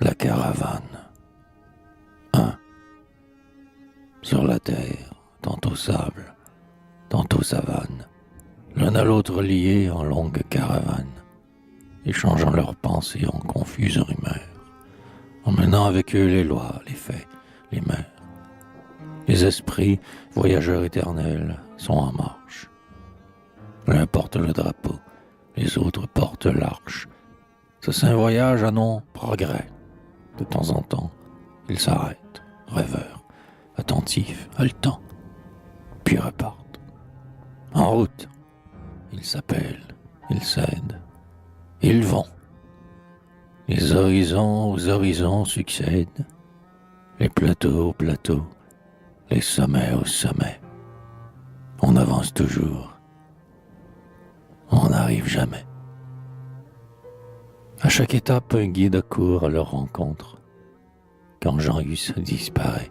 La caravane. 1. Sur la terre, tantôt sable, tantôt savane, l'un à l'autre liés en longue caravane, échangeant leurs pensées en confuses rumeurs, emmenant avec eux les lois, les faits, les mœurs. Les esprits, voyageurs éternels, sont en marche. L'un porte le drapeau, les autres portent l'arche. Ce saint voyage a non progrès. De temps en temps, ils s'arrêtent, rêveurs, attentifs, haletants, puis repartent. En route, ils s'appellent, ils cèdent, ils vont. Les horizons aux horizons succèdent, les plateaux aux plateaux, les sommets aux sommets. On avance toujours, on n'arrive jamais. À chaque étape, un guide accourt à leur rencontre. Quand Jean-Hus disparaît,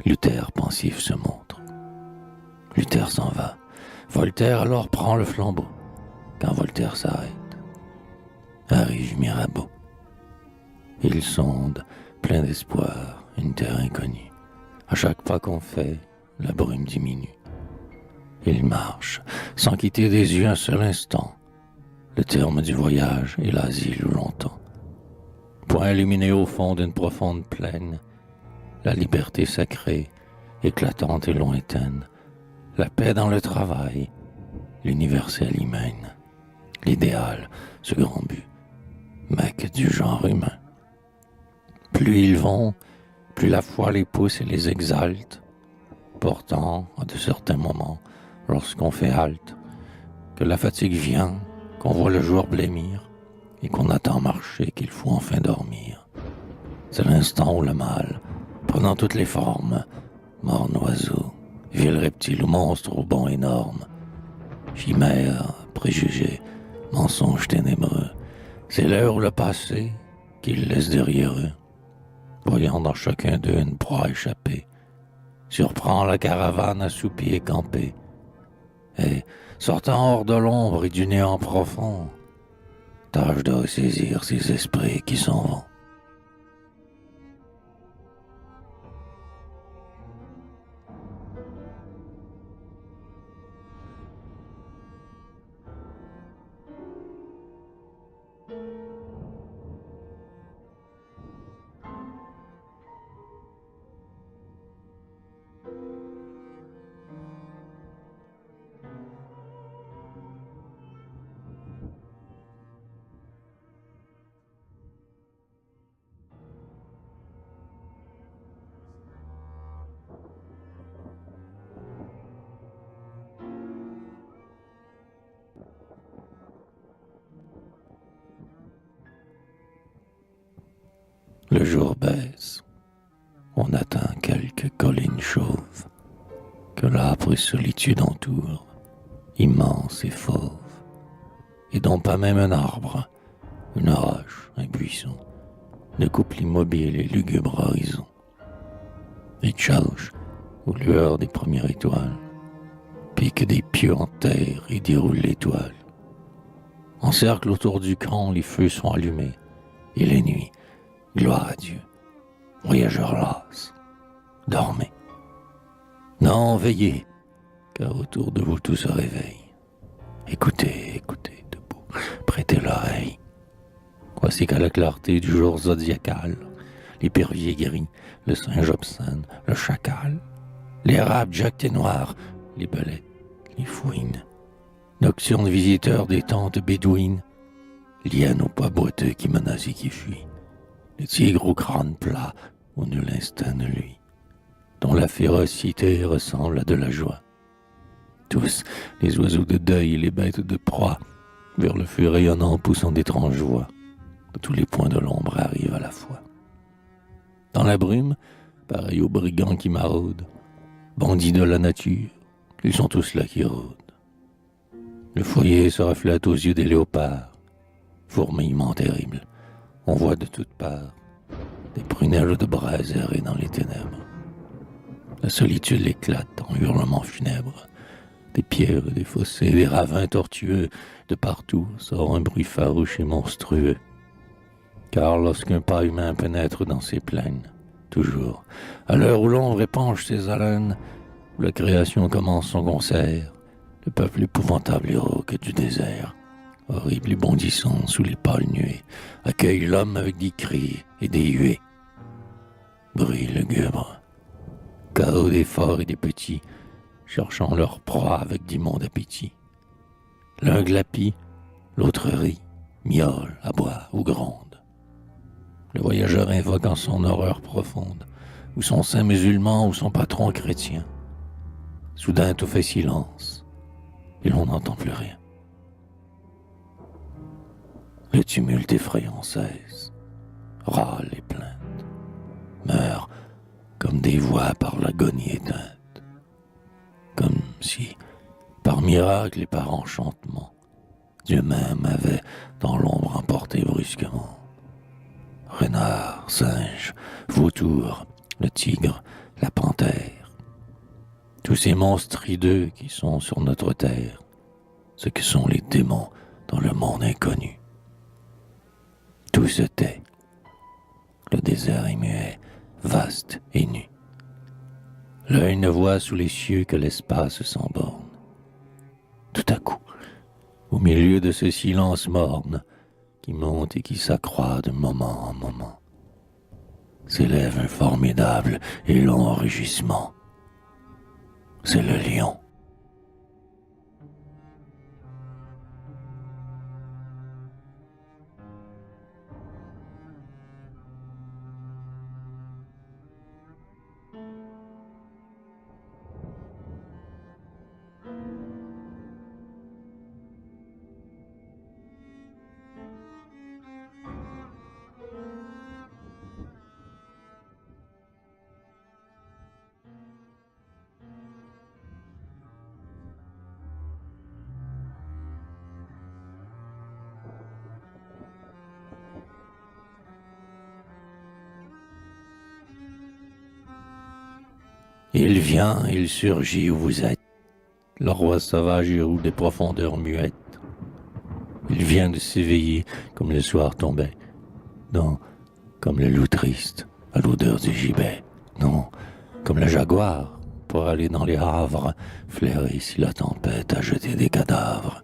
Luther pensif se montre. Luther s'en va. Voltaire alors prend le flambeau. Quand Voltaire s'arrête, arrive Mirabeau. Il sonde, plein d'espoir, une terre inconnue. À chaque pas qu'on fait, la brume diminue. Il marche, sans quitter des yeux un seul instant. Le terme du voyage est l'asile où longtemps. Point illuminé au fond d'une profonde plaine, la liberté sacrée, éclatante et lointaine, la paix dans le travail, l'universel humaine, l'idéal, ce grand but, mec du genre humain. Plus ils vont, plus la foi les pousse et les exalte, pourtant, à de certains moments, lorsqu'on fait halte, que la fatigue vient, qu'on voit le jour blêmir, et qu'on attend marcher qu'il faut enfin dormir. C'est l'instant où le mal, prenant toutes les formes, morne oiseau, vil reptile ou monstre au bond énorme, chimère, préjugé, mensonge ténébreux, c'est l'heure ou le passé qu'ils laissent derrière eux, voyant dans chacun d'eux une proie échappée, surprend la caravane assoupie et campée, et, sortant hors de l'ombre et du néant profond, tâche de ressaisir ces esprits qui s'en vont. Le jour baisse, on atteint quelques collines chauves que l'âpre solitude entoure, immense et fauve, et dont pas même un arbre, une roche, un buisson, ne coupe l'immobile et lugubre horizon. Et tchauche, aux lueurs des premières étoiles, piquent des pieux en terre et déroulent l'étoile. En cercle autour du camp, les feux sont allumés, et les nuits, gloire à Dieu, voyageurs las, dormez. Non, veillez, car autour de vous tout se réveille. Écoutez, écoutez, debout, prêtez l'oreille. Voici qu'à la clarté du jour zodiacal, l'épervier gris, le singe obscène, le chacal, l'érable jacté noir, les belettes, les fouines, nocturnes visiteurs des tentes bédouines, lianes aux pas boiteux qui menacent et qui fuient, le tigre au crâne plat, au nul instinct ne lui, dont la férocité ressemble à de la joie. Tous, les oiseaux de deuil et les bêtes de proie, vers le feu rayonnant poussant d'étranges voix, de tous les points de l'ombre arrivent à la fois. Dans la brume, pareil aux brigands qui maraudent, bandits de la nature, ils sont tous là qui rôdent. Le foyer se reflète aux yeux des léopards, fourmillement terrible. On voit de toutes parts des prunelles de braise errer dans les ténèbres. La solitude éclate en hurlements funèbres. Des pierres, des fossés, des ravins tortueux, de partout sort un bruit farouche et monstrueux. Car lorsqu'un pas humain pénètre dans ces plaines, toujours, à l'heure où l'ombre épanche ses haleines, où la création commence son concert, le peuple épouvantable et rauque du désert, horrible et bondissant sous les pâles nuées, accueille l'homme avec des cris et des huées. Bruit lugubre, chaos des forts et des petits, cherchant leur proie avec d'immondes appétits. L'un glapit, l'autre rit, miaule, aboie ou gronde. Le voyageur invoque en son horreur profonde, ou son saint musulman ou son patron chrétien. Soudain tout fait silence, et l'on n'entend plus rien. Le tumulte effrayant cesse, râle et plainte, meurt comme des voix par l'agonie éteinte, comme si, par miracle et par enchantement, Dieu même avait dans l'ombre emporté brusquement. Renard, singe, vautour, le tigre, la panthère, tous ces monstres hideux qui sont sur notre terre, ce que sont les démons dans le monde inconnu. Tout se tait, le désert est muet, vaste et nu. L'œil ne voit sous les cieux que l'espace sans borne. Tout à coup, au milieu de ce silence morne, qui monte et qui s'accroît de moment en moment, s'élève un formidable et long rugissement. C'est le lion. Il vient, il surgit où vous êtes, le roi sauvage et roux des profondeurs muettes. Il vient de s'éveiller comme le soir tombait, non, comme le loup triste à l'odeur du gibet, non, comme le jaguar pour aller dans les havres, flairer si la tempête a jeté des cadavres.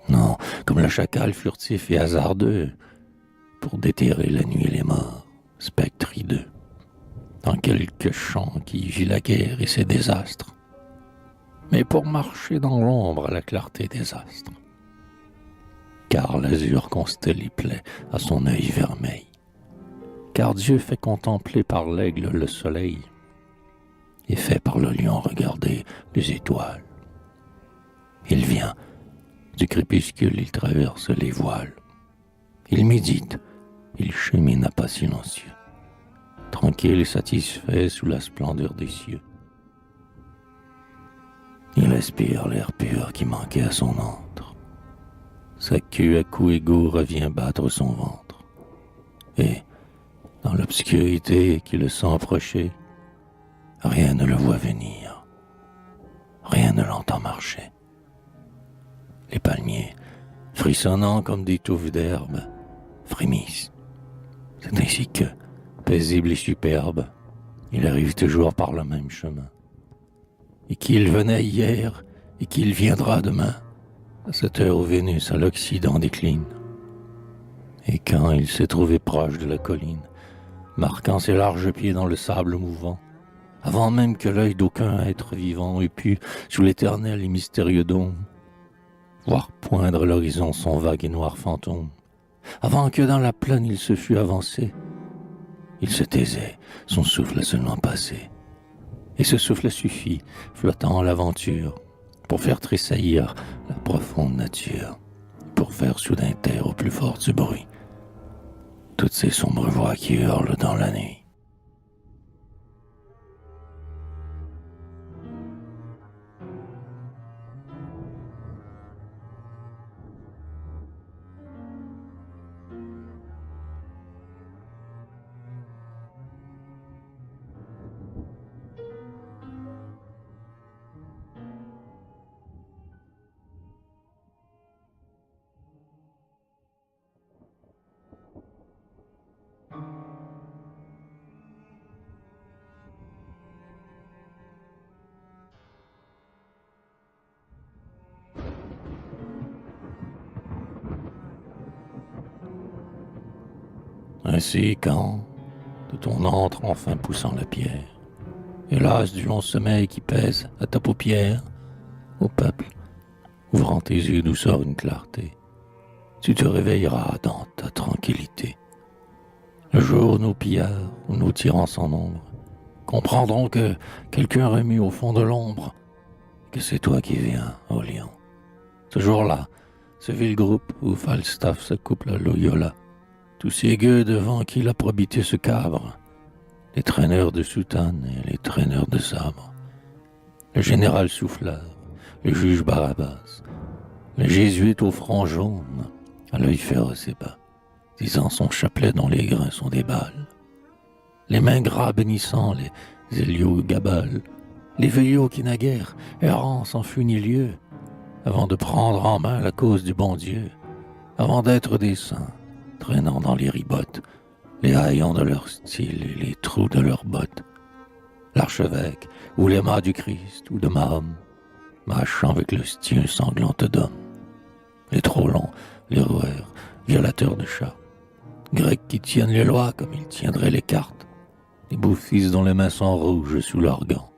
Non, comme le chacal furtif et hasardeux, pour déterrer la nuit et les morts, spectres hideux, dans quelques champs qui vit la guerre et ses désastres, mais pour marcher dans l'ombre à la clarté des astres. Car l'azur constelle les plaies à son œil vermeil, car Dieu fait contempler par l'aigle le soleil, et fait par le lion regarder les étoiles. Il vient, du crépuscule il traverse les voiles, il médite, il chemine à pas silencieux, tranquille et satisfait sous la splendeur des cieux. Il aspire l'air pur qui manquait à son antre. Sa queue à coups égaux revient battre son ventre. Et, dans l'obscurité qui le sent approcher, rien ne le voit venir, rien ne l'entend marcher. Les palmiers, frissonnant comme des touffes d'herbe, frémissent. C'est ainsi que, paisible et superbe, il arrive toujours par le même chemin. Et qu'il venait hier et qu'il viendra demain, à cette heure où Vénus à l'Occident décline. Et quand il s'est trouvé proche de la colline, marquant ses larges pieds dans le sable mouvant, avant même que l'œil d'aucun être vivant eût pu, sous l'éternel et mystérieux dôme, voir poindre l'horizon son vague et noir fantôme, avant que dans la plaine il se fût avancé, il se taisait, son souffle seulement passé. Et ce souffle suffit, flottant l'aventure, pour faire tressaillir la profonde nature, pour faire soudain taire au plus fort du bruit toutes ces sombres voix qui hurlent dans la nuit. Ainsi quand, de ton antre enfin poussant la pierre, hélas du long sommeil qui pèse à ta paupière, ô peuple, ouvrant tes yeux d'où sort une clarté, tu te réveilleras dans ta tranquillité. Le jour où nos pillards ou nos tyrans sans nombre comprendront que quelqu'un remis au fond de l'ombre, que c'est toi qui viens, ô lion. Ce jour-là, ce vil groupe où Falstaff se couple à Loyola, tous ces gueux devant qui la probité se cabre, les traîneurs de soutane et les traîneurs de sabre, le général souffleur, le juge Barabbas, le jésuite au front jaune, à l'œil féroce et bas, disant son chapelet dont les grains sont des balles, les mains gras bénissant les Héliogabales, les veillots qui naguère, errant sans fut ni lieu, avant de prendre en main la cause du bon Dieu, avant d'être des saints, traînant dans les ribottes, les haillons de leur style et les trous de leurs bottes, l'archevêque, ou les mâts du Christ, ou de Mahom, marchant avec le style sanglante d'homme, les trop longs, les roueurs, violateurs de chats, grecs qui tiennent les lois comme ils tiendraient les cartes, les beaux-fils dont les mains sont rouges sous leurs gants,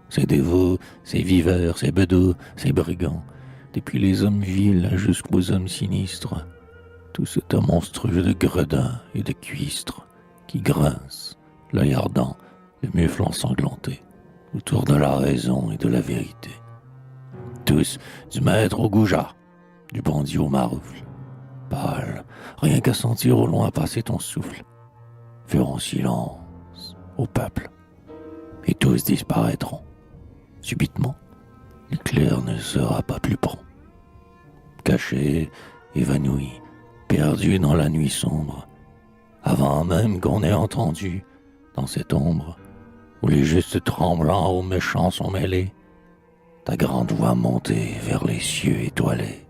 ces dévots, ces viveurs, ces bedeaux, ces brigands, depuis les hommes vils jusqu'aux hommes sinistres, tout ce tas monstrueux de gredins et de cuistres qui grincent, l'œil ardent, le mufle ensanglanté, autour de la raison et de la vérité. Tous, du maître au goujat, du bandit au maroufle, pâle, rien qu'à sentir au loin passer ton souffle, feront silence au peuple, et tous disparaîtront. Subitement, l'éclair ne sera pas plus prompt. Caché, évanoui, perdu dans la nuit sombre, avant même qu'on ait entendu, dans cette ombre, où les justes tremblants aux méchants sont mêlés, ta grande voix montée vers les cieux étoilés.